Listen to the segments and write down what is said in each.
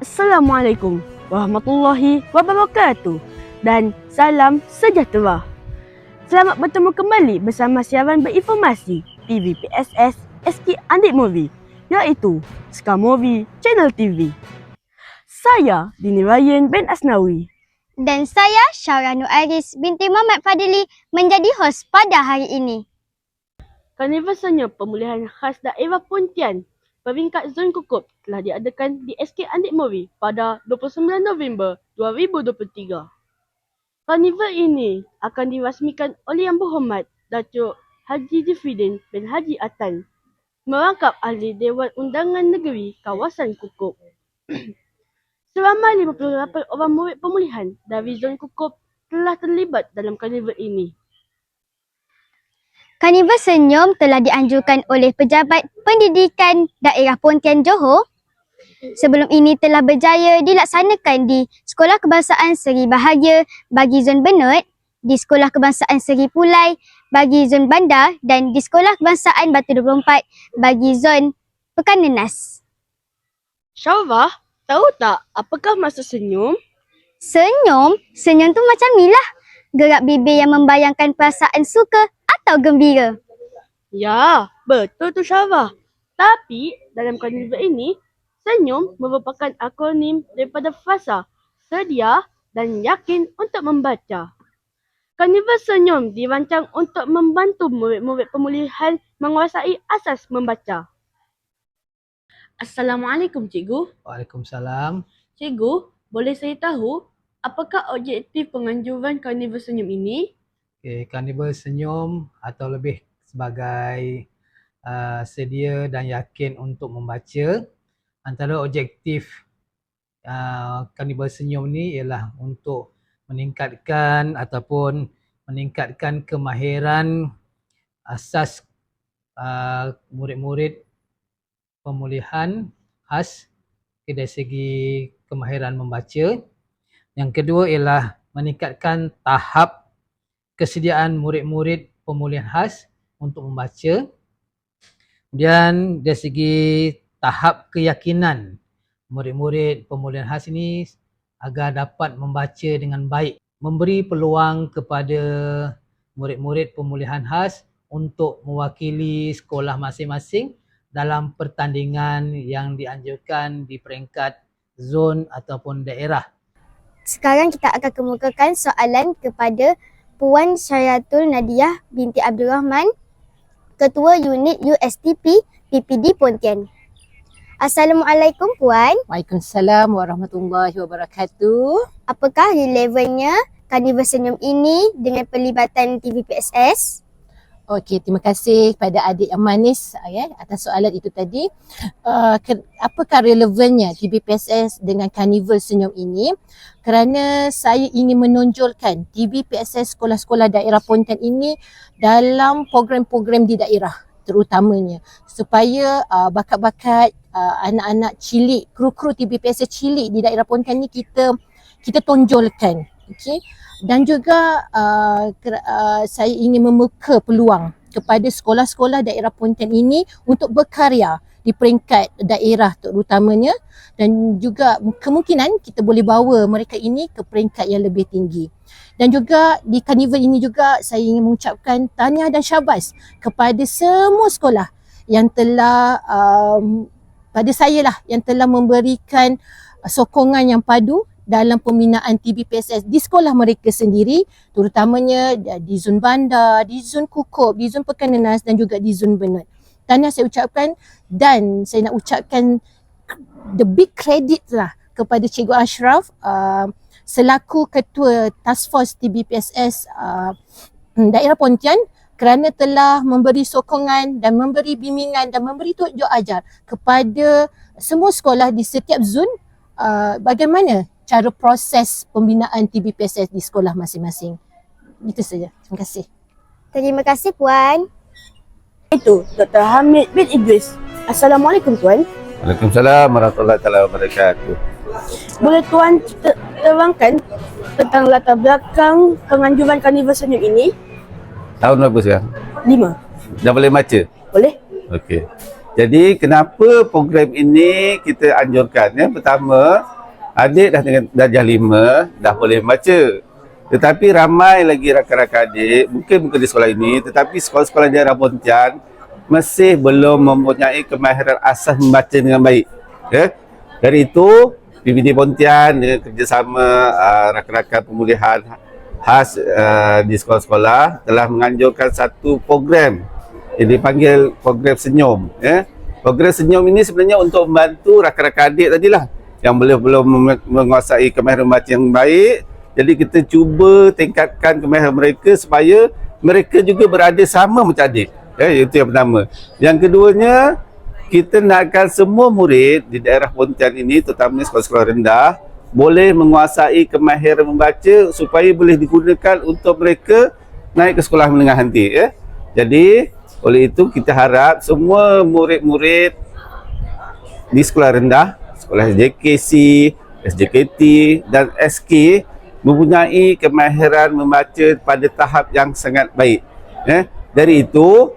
Assalamualaikum warahmatullahi wabarakatuh dan salam sejahtera. Selamat bertemu kembali bersama siaran berinformasi TV PSS SK Andik Movie, iaitu Ska Movie Channel TV. Saya Dini Ryan bin Asnawi. Dan saya Syara Nur Aris binti Muhammad Fadili menjadi hos pada hari ini. Karnival Senyum Pemulihan Khas Daerah Pontian peringkat Zon Kukup telah diadakan di SK Andik Movie pada 29 November 2023. Karnival ini akan dirasmikan oleh Yang Berhormat Datuk Haji Zifridin bin Haji Atan, merangkap Ahli Dewan Undangan Negeri Kawasan Kukup. Seramai 58 orang murid pemulihan dari Zon Kukup telah terlibat dalam karnival ini. Karnival Senyum telah dianjurkan oleh Pejabat Pendidikan Daerah Pontian Johor. Sebelum ini telah berjaya dilaksanakan di Sekolah Kebangsaan Seri Bahagia bagi Zon Benut, di Sekolah Kebangsaan Seri Pulai bagi Zon Bandar dan di Sekolah Kebangsaan Batu 24 bagi Zon Pekan Nenas. Syarah, tahu tak apakah maksud senyum? Senyum tu macam ni lah. Gerak bibir yang membayangkan perasaan suka atau gembira. Ya, betul tu Syarah. Tapi dalam karnival ini, senyum merupakan akronim daripada frasa sedia dan yakin untuk membaca. Karnival Senyum dirancang untuk membantu murid-murid pemulihan menguasai asas membaca. Assalamualaikum Cikgu. Waalaikumsalam. Cikgu, boleh saya tahu apakah objektif penganjuran Karnival Senyum ini? Karnival Senyum atau lebih sebagai sedia dan yakin untuk membaca. Antara objektif Karnival Senyum ni ialah untuk meningkatkan kemahiran asas murid-murid pemulihan khas dari segi kemahiran membaca. Yang kedua ialah meningkatkan tahap kesediaan murid-murid pemulihan khas untuk membaca. Dan dari segi tahap keyakinan murid-murid pemulihan khas ini agar dapat membaca dengan baik. Memberi peluang kepada murid-murid pemulihan khas untuk mewakili sekolah masing-masing dalam pertandingan yang dianjurkan di peringkat zon ataupun daerah. Sekarang kita akan kemukakan soalan kepada Puan Syaratul Nadiah binti Abdul Rahman, Ketua Unit USTP PPD Pontian. Assalamualaikum Puan. Waalaikumsalam warahmatullahi wabarakatuh. Apakah relevannya Karnival Senyum ini dengan pelibatan TVPSS? Okey, terima kasih kepada adik yang manis atas soalan itu tadi. Apakah relevannya TVPSS dengan Karnival Senyum ini? Kerana saya ingin menonjolkan TVPSS sekolah-sekolah daerah Pontian ini dalam program-program di daerah terutamanya, supaya bakat-bakat anak-anak cilik, kru-kru TVPSS cilik di daerah Pontian ni kita tonjolkan. Okay. Dan juga saya ingin membuka peluang kepada sekolah-sekolah daerah Pontian ini untuk berkarya di peringkat daerah terutamanya, dan juga kemungkinan kita boleh bawa mereka ini ke peringkat yang lebih tinggi. Dan juga di karnival ini juga saya ingin mengucapkan tahniah dan syabas kepada semua sekolah yang telah pada saya lah yang telah memberikan sokongan yang padu dalam pembinaan TVPSS di sekolah mereka sendiri, terutamanya di Zon Bandar, di Zon Kukup, di Zon Pekan Nenas dan juga di Zon Benut. Tahniah saya ucapkan, dan saya nak ucapkan the big credit lah kepada Cikgu Ashraf selaku Ketua Task Force TVPSS Daerah Pontian, kerana telah memberi sokongan dan memberi bimbingan dan memberi tunjuk ajar kepada semua sekolah di setiap zon bagaimana cara proses pembinaan TVPSS di sekolah masing-masing. Itu saja. Terima kasih. Terima kasih Puan. Itu Dr. Hamid bin Idris. Assalamualaikum Tuan. Waalaikumsalam warahmatullahi wabarakatuh. Boleh Tuan terangkan tentang latar belakang penganjuran Karnival Senyum ini? Tahun berapa sekarang? 5. Dah boleh baca? Boleh? Okey. Jadi kenapa program ini kita anjurkan? Pertama, adik dah dengan darjah 5 dah boleh membaca. Tetapi ramai lagi rakan-rakan adik, bukan di sekolah ini, tetapi sekolah-sekolah daerah Pontian masih belum mempunyai kemahiran asas membaca dengan baik. Ya. Dari itu, PBD Pontian dengan kerjasama rakan-rakan pemulihan khas di sekolah-sekolah telah menganjurkan satu program yang dipanggil program senyum. Ya. Program senyum ini sebenarnya untuk membantu rakan-rakan adik tadilah yang belum menguasai kemahiran membaca yang baik. Jadi kita cuba tingkatkan kemahiran mereka supaya mereka juga berada sama macam adik. Itu yang pertama. Yang keduanya, kita nakkan semua murid di daerah Pontian ini, terutama sekolah-sekolah rendah, boleh menguasai kemahiran membaca supaya boleh digunakan untuk mereka naik ke sekolah menengah nanti. Jadi, oleh itu kita harap semua murid-murid di sekolah rendah, sekolah SJKC, SJKT dan SK mempunyai kemahiran membaca pada tahap yang sangat baik. Dari itu,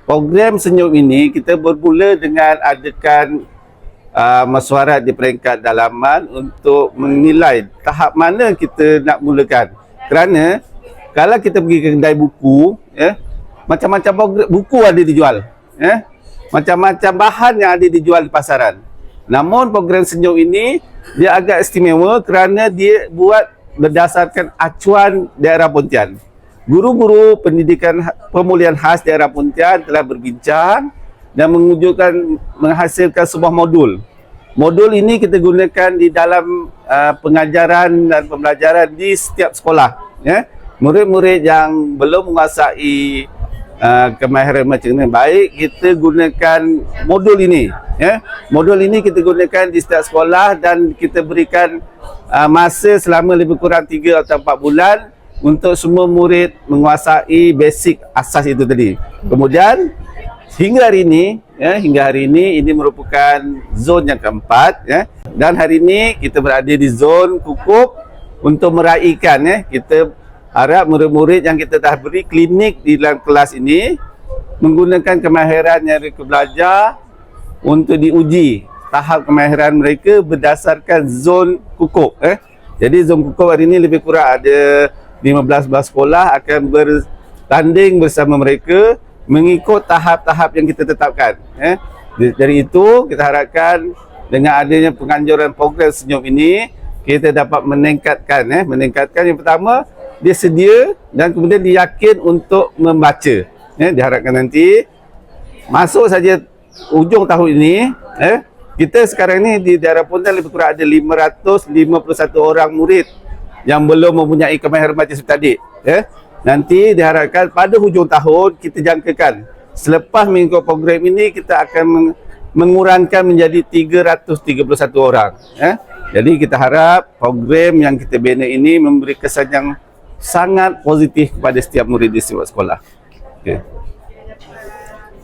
program senyum ini kita bermula dengan adakan mesyuarat di peringkat dalaman untuk menilai tahap mana kita nak mulakan. Kerana kalau kita pergi ke kedai buku, macam-macam buku ada dijual. Macam-macam bahan yang ada dijual di pasaran. Namun program senyum ini dia agak istimewa kerana dia buat berdasarkan acuan daerah Pontian. Guru-guru pendidikan pemulihan khas daerah Pontian telah berbincang dan menghasilkan sebuah modul. Modul ini kita gunakan di dalam pengajaran dan pembelajaran di setiap sekolah. Murid-murid yang belum menguasai kemahiran membaca dengan baik, kita gunakan modul ini. Modul ini kita gunakan di setiap sekolah dan kita berikan masa selama lebih kurang 3 atau 4 bulan untuk semua murid menguasai basic asas itu tadi. Kemudian hingga hari ini ini merupakan zon yang keempat. Dan hari ini kita berada di zon Kukup untuk meraihkan. Kita harap murid-murid yang kita dah beri klinik di dalam kelas ini menggunakan kemahiran yang mereka belajar untuk diuji tahap kemahiran mereka berdasarkan zon Kukup. Jadi zon Kukup hari ini lebih kurang ada 15 sekolah akan bertanding bersama mereka mengikut tahap-tahap yang kita tetapkan. Dari itu kita harapkan dengan adanya penganjuran program senyum ini kita dapat meningkatkan yang pertama dia sedia dan kemudian dia yakin untuk membaca. Diharapkan nanti masuk saja ujung tahun ini, kita sekarang ni di daerah Pontian lebih kurang ada 551 orang murid yang belum mempunyai kemahiran baca seperti adik. Nanti diharapkan pada hujung tahun kita jangkakan selepas mengikut program ini kita akan mengurangkan menjadi 331 orang. Jadi kita harap program yang kita bina ini memberi kesan yang sangat positif kepada setiap murid di setiap sekolah. Okay.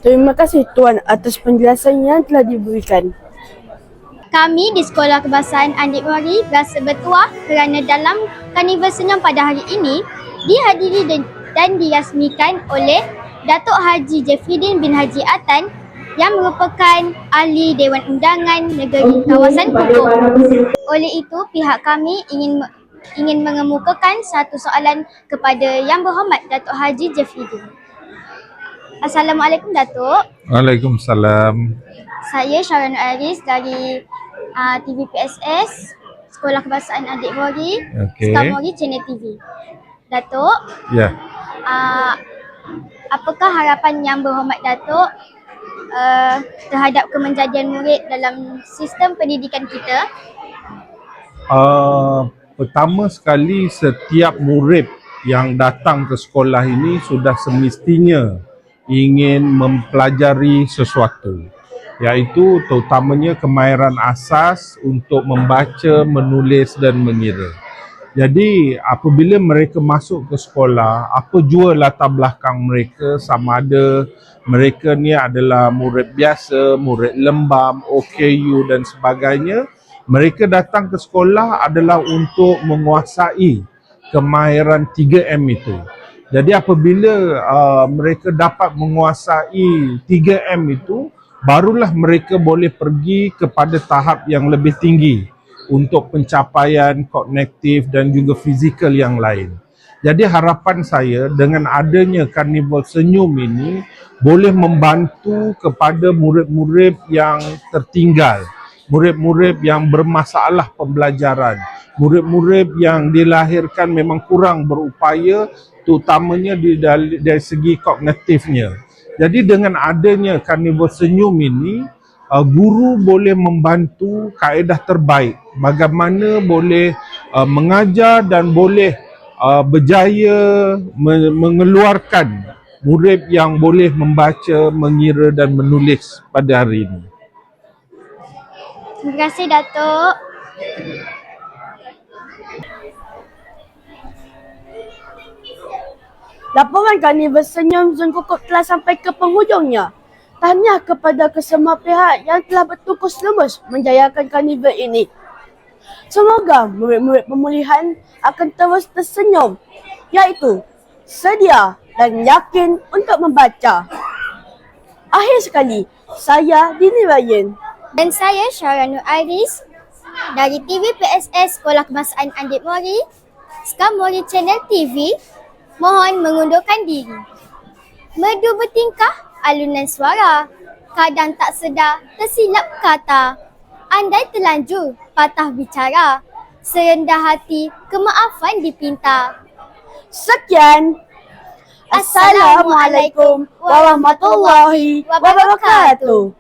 Terima kasih Tuan atas penjelasan yang telah diberikan. Kami di Sekolah Kebangsaan Andik Mewari berasa bertuah kerana dalam Karnival Senyum pada hari ini dihadiri dan dirasmikan oleh Datuk Haji Jeffrydin bin Haji Atan yang merupakan Ahli Dewan Undangan Negeri Kawasan Kukup. Oleh itu, pihak kami ingin mengemukakan satu soalan kepada Yang Berhormat Datuk Haji Jeffrydin. Assalamualaikum Datuk. Waalaikumsalam. Saya Sharon Aris dari TVPSS Sekolah Kebangsaan Adik Mewari, Sekamori Channel TV. Datuk, Ya. Apakah harapan Yang Berhormat Datuk terhadap kemenjadian murid dalam sistem pendidikan kita? Pertama sekali, setiap murid yang datang ke sekolah ini sudah semestinya ingin mempelajari sesuatu, iaitu terutamanya kemahiran asas untuk membaca, menulis dan mengira. Jadi apabila mereka masuk ke sekolah, apa jua latar belakang mereka, sama ada mereka ni adalah murid biasa, murid lembam, OKU dan sebagainya, mereka datang ke sekolah adalah untuk menguasai kemahiran 3M itu. Jadi apabila mereka dapat menguasai 3M itu, barulah mereka boleh pergi kepada tahap yang lebih tinggi, untuk pencapaian kognitif dan juga fizikal yang lain. Jadi harapan saya dengan adanya Karnival Senyum ini boleh membantu kepada murid-murid yang tertinggal, murid-murid yang bermasalah pembelajaran, murid-murid yang dilahirkan memang kurang berupaya terutamanya dari segi kognitifnya. Jadi dengan adanya Karnival Senyum ini, guru boleh membantu kaedah terbaik bagaimana boleh mengajar dan boleh berjaya mengeluarkan murid yang boleh membaca, mengira dan menulis pada hari ini. Terima kasih Datuk. Laporan Karnival Senyum Zon Kukup telah sampai ke penghujungnya. Tahniah kepada kesemua pihak yang telah bertungkus lumus menjayakan karnival ini. Semoga murid-murid pemulihan akan terus tersenyum, iaitu sedia dan yakin untuk membaca. Akhir sekali, saya Dini Ryan. Dan saya Syara Nur Aris dari TV PSS Sekolah Kebangsaan Andir Mori, Skamori Channel TV, mohon mengundurkan diri. Merdu bertingkah, alunan suara, kadang tak sedar tersilap kata. Andai terlanjur patah bicara, serendah hati kemaafan dipinta. Sekian. Assalamualaikum warahmatullahi wabarakatuh.